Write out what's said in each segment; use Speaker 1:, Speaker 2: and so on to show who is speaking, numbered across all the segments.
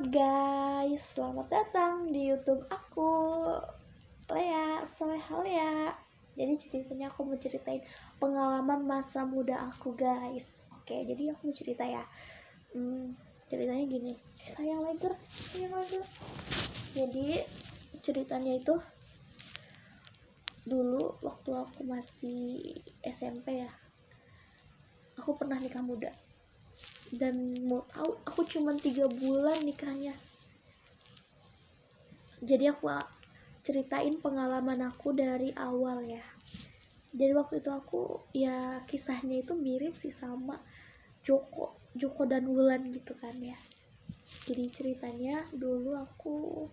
Speaker 1: guys, selamat datang di YouTube aku, Lea, Soleha Lea. Jadi ceritanya aku mau ceritain pengalaman masa muda aku guys. Oke, jadi aku mau cerita ya. Ceritanya gini, sayang lagi. Jadi ceritanya itu dulu waktu aku masih SMP ya, aku pernah nikah muda. Dan mau tahu, aku cuma 3 bulan nikahnya. Jadi aku ceritain pengalaman aku dari awal ya. Jadi waktu itu aku ya kisahnya itu mirip sih sama Joko dan Wulan gitu kan ya. Jadi ceritanya dulu aku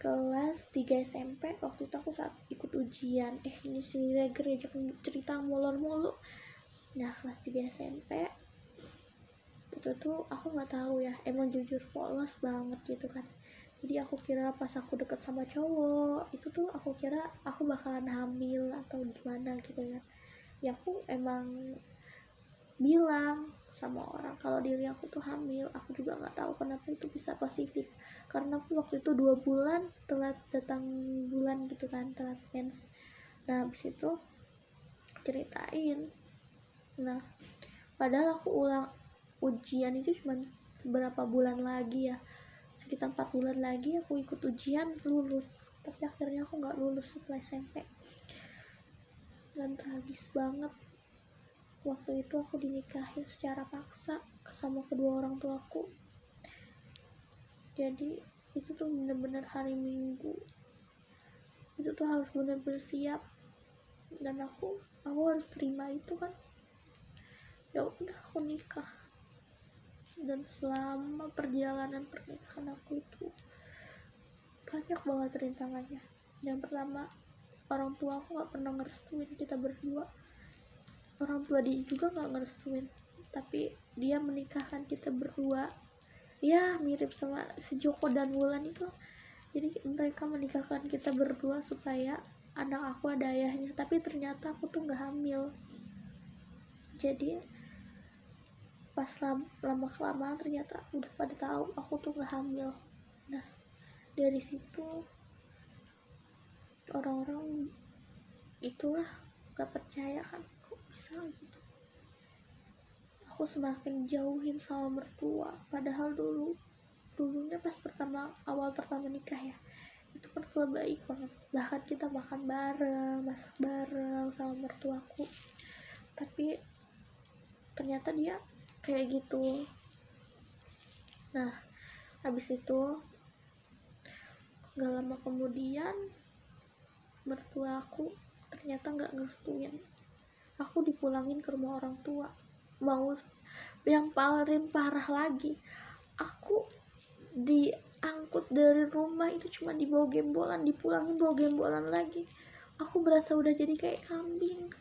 Speaker 1: kelas 3 SMP, waktu itu aku saat ikut ujian. Ini si Reger ya, cerita molor mulu. Nah, kelas 3 SMP itu tuh aku nggak tahu ya, emang jujur polos banget gitu kan. Jadi aku kira pas aku deket sama cowok itu tuh aku kira aku bakalan hamil atau gimana gitu ya. Ya aku emang bilang sama orang kalau diri aku tuh hamil. Aku juga nggak tahu kenapa itu bisa positif, karena aku waktu itu 2 bulan telat datang bulan gitu kan, telat mens. Nah habis itu ceritain. Nah padahal aku ulang ujian itu cuma beberapa bulan lagi ya, sekitar 4 bulan lagi aku ikut ujian lulus. Tapi akhirnya aku nggak lulus setelah SMP. Dan tragis banget, waktu itu aku dinikahin secara paksa sama kedua orang tuaku. Jadi itu tuh bener-bener hari Minggu, itu tuh harus bener-bener siap, dan aku harus terima itu kan. Ya udah aku nikah, dan selama perjalanan pernikahan aku itu banyak banget rintangannya. Yang pertama, orang tua aku nggak pernah ngerestuin kita berdua. Orang tua dia juga nggak ngerestuin, tapi dia menikahkan kita berdua. Ya mirip sama si Joko dan Wulan itu. Jadi mereka menikahkan kita berdua supaya anak aku ada ayahnya, tapi ternyata aku tuh nggak hamil. Jadi pas lama kelamaan ternyata udah pada tahu aku tuh nggak hamil. Nah dari situ orang-orang itulah gak percaya kan, kok bisa gitu. Aku semakin jauhin sama mertua, padahal dulunya pas awal pertama nikah ya, itu kan baik banget, bahkan kita makan bareng, masak bareng sama mertuaku. Tapi ternyata dia kayak gitu. Nah habis itu gak lama kemudian mertua aku ternyata gak ngerestuin aku dipulangin ke rumah orang tua. Mau yang paling parah lagi, aku diangkut dari rumah itu cuma dibawa gembolan, dipulangin bawa gembolan lagi. Aku berasa udah jadi kayak kambing.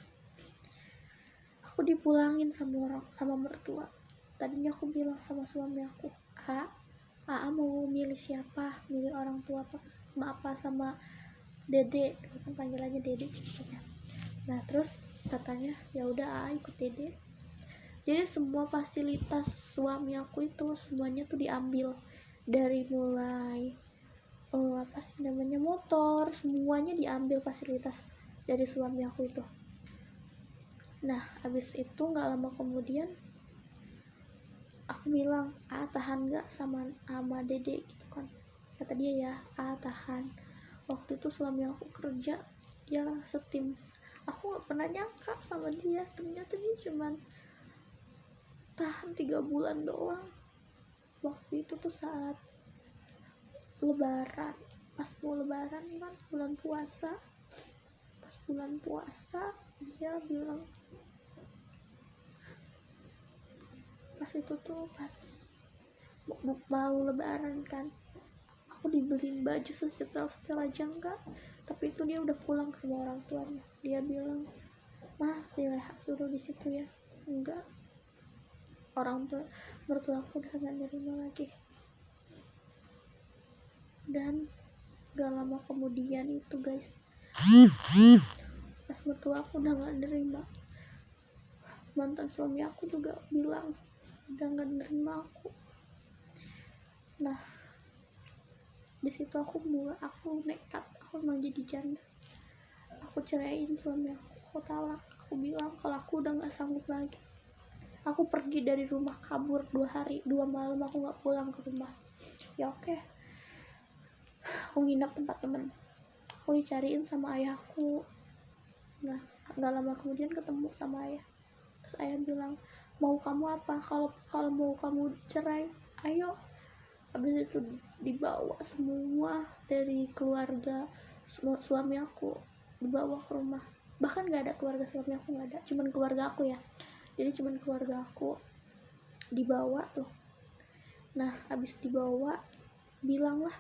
Speaker 1: Aku dipulangin sama mertua. Tadinya aku bilang sama suami aku, Aa mau milih siapa, milih orang tua apa sama dede, kan panggilannya dede ceritanya. Nah terus katanya ya udah ikut dede. Jadi semua fasilitas suami aku itu semuanya tuh diambil, dari mulai apa sih namanya, motor, semuanya diambil fasilitas dari suami aku itu. Nah abis itu nggak lama kemudian aku bilang, tahan nggak sama dede gitu kan. Kata dia ya, tahan. Waktu itu suami aku kerja, dia setim. Aku nggak pernah nyangka sama dia, ternyata dia cuman tahan 3 bulan doang. Waktu itu tuh saat lebaran, pas mau lebaran kan bulan puasa. Pas bulan puasa dia bilang, pas itu tuh pas mau lebaran kan, aku dibeliin baju sesetel aja enggak. Tapi itu dia udah pulang ke rumah orang tuanya. Dia bilang, si Leha suruh di situ ya. Enggak, orang tua mertua aku udah gak nerima lagi. Dan gak lama kemudian itu guys, pas mertua aku udah gak nerima, mantan suami aku juga bilang udah gak nerima aku. Nah, di situ aku nekat, aku mau jadi janda. Aku ceraiin suami aku talak. Aku bilang kalau aku udah nggak sanggup lagi. Aku pergi dari rumah, kabur 2 malam aku nggak pulang ke rumah. Ya oke, aku nginap tempat temen. Aku dicariin sama ayahku. Nah, nggak lama kemudian ketemu sama ayah. Terus ayah bilang, mau kamu apa? Kalau mau kamu cerai, ayo. Habis itu dibawa semua dari keluarga suami aku, dibawa ke rumah. Bahkan nggak ada keluarga suami aku, nggak ada, cuman keluarga aku ya. Jadi cuman keluarga aku dibawa tuh. Nah, habis dibawa, bilanglah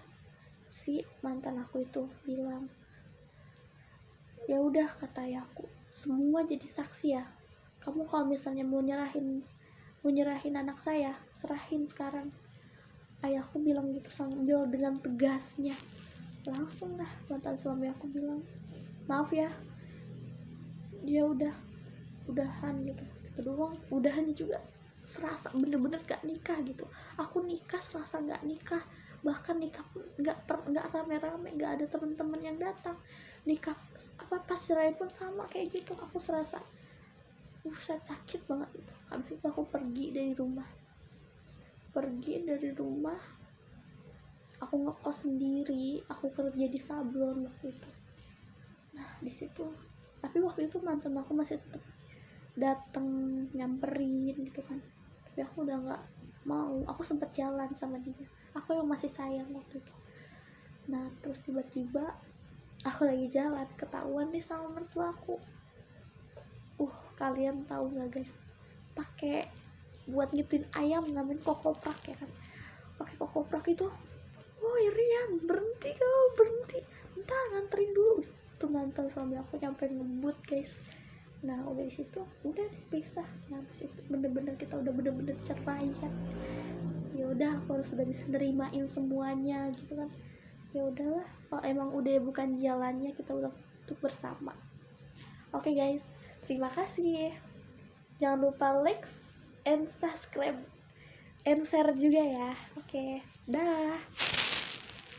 Speaker 1: si mantan aku itu bilang, ya udah, kata ayahku, semua jadi saksi ya. Kamu kalau misalnya mau nyerahin anak saya, serahin sekarang. Ayahku bilang gitu sambil dengan tegasnya. Langsung lah mantan suami aku bilang, maaf ya, dia udahan gitu. Kedua udahannya juga serasa bener-bener gak nikah gitu. Aku nikah serasa gak nikah, bahkan nikah pun nggak rame-rame, nggak ada temen-temen yang datang. Nikah pas cerai pun sama kayak gitu. Aku serasa sakit banget gitu. Habis itu aku pergi dari rumah, aku ngekos sendiri, aku kerja di sablon waktu itu. Nah, di situ, tapi waktu itu mantan aku masih tetap datang nyamperin gitu kan, tapi aku udah nggak mau. Aku sempet jalan sama dia, aku yang masih sayang waktu itu. Nah, terus tiba-tiba aku lagi jalan, ketahuan nih sama mertua aku. Kalian tahu nggak guys, pakai buat ngituin ayam namanya kokoprak ya kan, pakai kokoprak itu. Woi Rian, berhenti kau, berhenti, bentar nganterin dulu. Itu mantan suami aku nyampe ngebut guys. Nah, udah di situ udah dipisah. Nah, itu bener-bener kita udah bener-bener cerai kan. Ya udah, aku harus udah bisa nerimain semuanya gitu kan. Ya udahlah, kalau emang udah bukan jalannya, kita udah untuk bersama. Oke guys, terima kasih. Jangan lupa like and subscribe and share juga ya. Oke, dah.